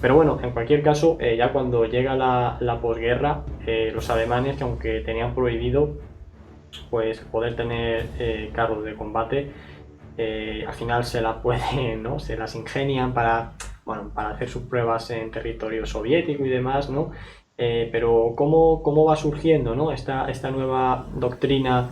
Pero bueno, en cualquier caso, ya cuando llega la posguerra, los alemanes, que aunque tenían prohibido pues poder tener carros de combate, al final se las pueden, ¿no? Se las ingenian para, bueno, para hacer sus pruebas en territorio soviético y demás, ¿no? Pero ¿cómo va surgiendo, ¿no? Esta nueva doctrina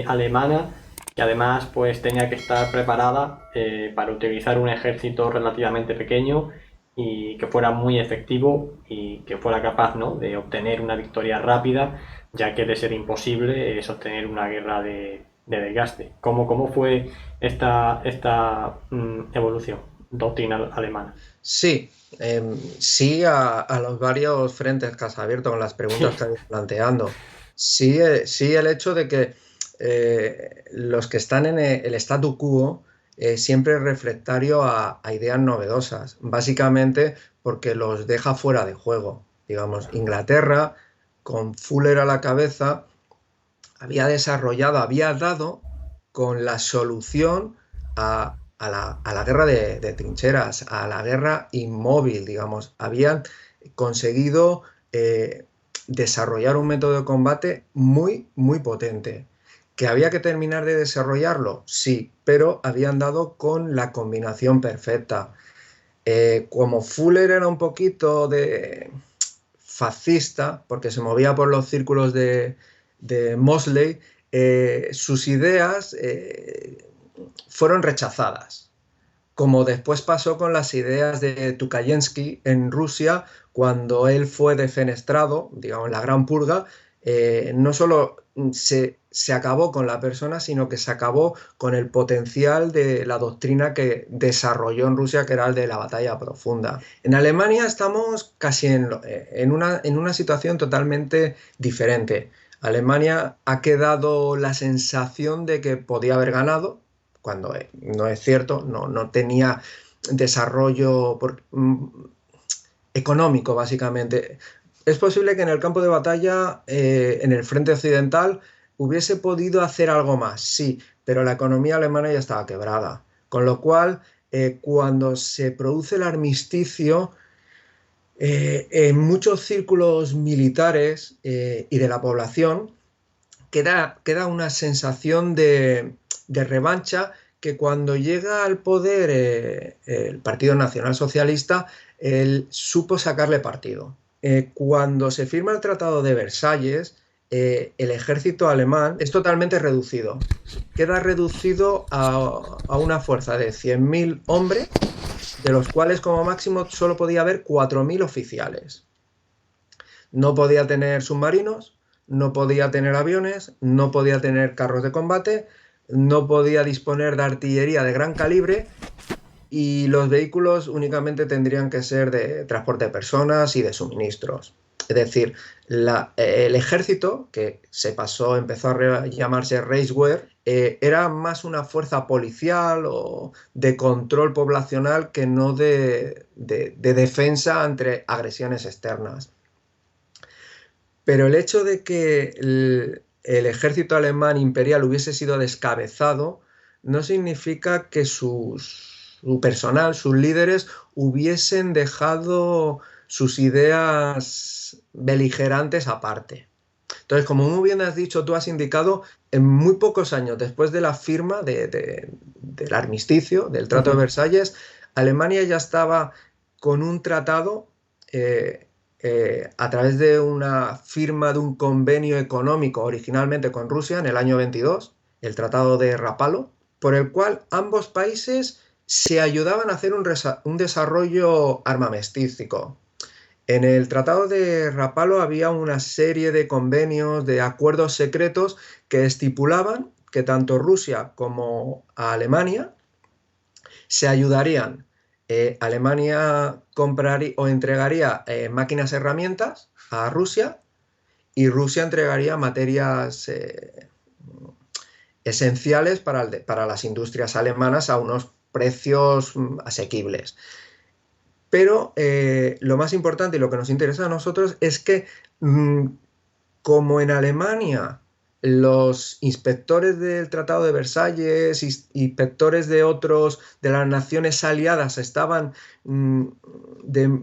alemana, que además pues tenía que estar preparada para utilizar un ejército relativamente pequeño y que fuera muy efectivo y que fuera capaz, ¿no?, de obtener una victoria rápida, ya que de ser imposible sostener una guerra de desgaste. ¿Cómo fue esta evolución doctrinal alemana? Sí, sí a los varios frentes que has abierto con las preguntas que has ido planteando. Sí, sí el hecho de que los que están en el statu quo siempre es reflectario a ideas novedosas, básicamente porque los deja fuera de juego. Digamos, Inglaterra, con Fuller a la cabeza, había desarrollado, había dado con la solución a la guerra de trincheras, a la guerra inmóvil, digamos. Habían conseguido desarrollar un método de combate muy, muy potente. ¿Que había que terminar de desarrollarlo? Sí, pero habían dado con la combinación perfecta. Como Fuller era un poquito de fascista, porque se movía por los círculos de Mosley, sus ideas fueron rechazadas, como después pasó con las ideas de Tukayensky en Rusia, cuando él fue defenestrado, digamos, en la Gran Purga. No solo se acabó con la persona, sino que se acabó con el potencial de la doctrina que desarrolló en Rusia, que era el de la batalla profunda. En Alemania estamos casi en una situación totalmente diferente. Alemania ha quedado la sensación de que podía haber ganado, cuando no es cierto, no tenía desarrollo económico, básicamente. Es posible que en el campo de batalla, en el frente occidental, hubiese podido hacer algo más, sí, pero la economía alemana ya estaba quebrada. Con lo cual, cuando se produce el armisticio, en muchos círculos militares y de la población, queda una sensación de revancha, que cuando llega al poder el Partido Nacional Socialista, él supo sacarle partido. Cuando se firma el Tratado de Versalles, el ejército alemán es totalmente reducido. Queda reducido a una fuerza de 100.000 hombres, de los cuales como máximo solo podía haber 4.000 oficiales. No podía tener submarinos, no podía tener aviones, no podía tener carros de combate, no podía disponer de artillería de gran calibre, y los vehículos únicamente tendrían que ser de transporte de personas y de suministros. Es decir, el ejército, que empezó a llamarse Reichswehr, era más una fuerza policial o de control poblacional, que no de defensa ante agresiones externas. Pero el hecho de que el ejército alemán imperial hubiese sido descabezado no significa que su personal, sus líderes, hubiesen dejado sus ideas beligerantes aparte. Entonces, como muy bien has dicho, tú has indicado, en muy pocos años después de la firma del armisticio, del Uh Trato de -huh. Versalles, Alemania ya estaba con un tratado, eh, a través de una firma de un convenio económico originalmente con Rusia en el año 22, el Tratado de Rapallo, por el cual ambos países se ayudaban a hacer un desarrollo armamentístico. En el Tratado de Rapallo había una serie de convenios, de acuerdos secretos, que estipulaban que tanto Rusia como Alemania se ayudarían. Alemania compraría o entregaría máquinas, herramientas a Rusia, y Rusia entregaría materias esenciales para las industrias alemanas a unos precios asequibles. Pero lo más importante y lo que nos interesa a nosotros es que, como en Alemania los inspectores del Tratado de Versalles, inspectores de las naciones aliadas estaban mm, de,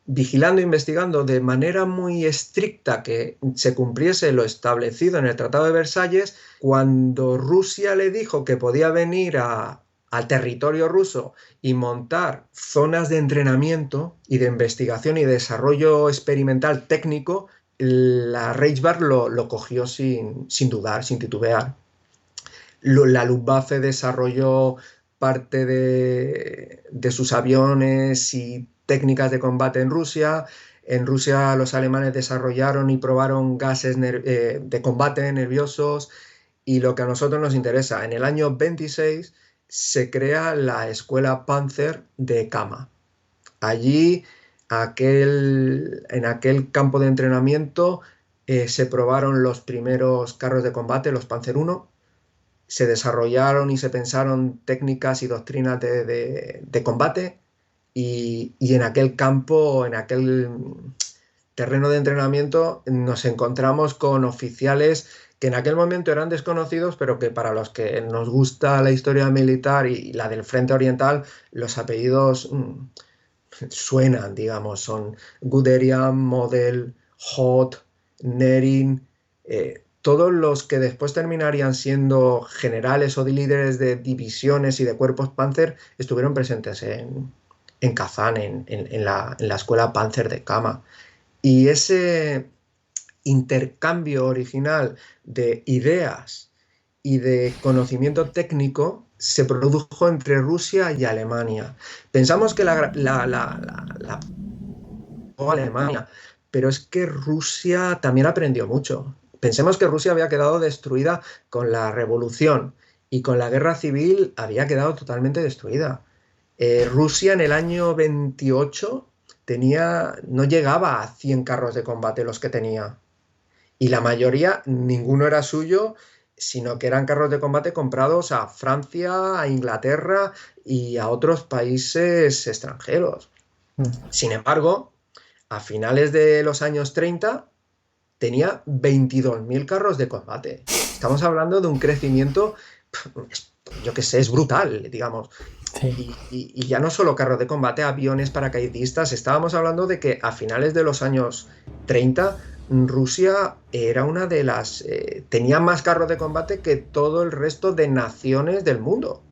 vigilando e investigando de manera muy estricta que se cumpliese lo establecido en el Tratado de Versalles. Cuando Rusia le dijo que podía venir al territorio ruso y montar zonas de entrenamiento y de investigación y desarrollo experimental técnico, la Reichswehr lo cogió sin dudar, sin titubear. La Luftwaffe desarrolló parte de sus aviones y técnicas de combate en Rusia. En Rusia los alemanes desarrollaron y probaron gases de combate nerviosos. Y lo que a nosotros nos interesa, en el año 26 se crea la Escuela Panzer de Kama. Allí, en aquel campo de entrenamiento, se probaron los primeros carros de combate, los Panzer I. Se desarrollaron y se pensaron técnicas y doctrinas de combate. Y en aquel campo, en aquel terreno de entrenamiento, nos encontramos con oficiales que en aquel momento eran desconocidos, pero que para los que nos gusta la historia militar y la del Frente Oriental, los apellidos suenan, digamos, son Guderian, Model, Hoth, Nerin, todos los que después terminarían siendo generales o líderes de divisiones y de cuerpos Panzer estuvieron presentes en Kazán, en la escuela Panzer de Kama. Y ese intercambio original de ideas y de conocimiento técnico se produjo entre Rusia y Alemania. Pensamos que la Alemania, pero es que Rusia también aprendió mucho. Pensemos que Rusia había quedado destruida con la revolución y con la guerra civil había quedado totalmente destruida. Rusia en el año 28 no llegaba a 100 carros de combate los que tenía. Y la mayoría, ninguno era suyo, sino que eran carros de combate comprados a Francia, a Inglaterra y a otros países extranjeros. Sin embargo, a finales de los años 30 tenía 22.000 carros de combate. Estamos hablando de un crecimiento, yo qué sé, es brutal, digamos. Sí. Y ya no solo carros de combate, aviones, paracaidistas, estábamos hablando de que a finales de los años 30 Rusia era una de las... tenía más carros de combate que todo el resto de naciones del mundo.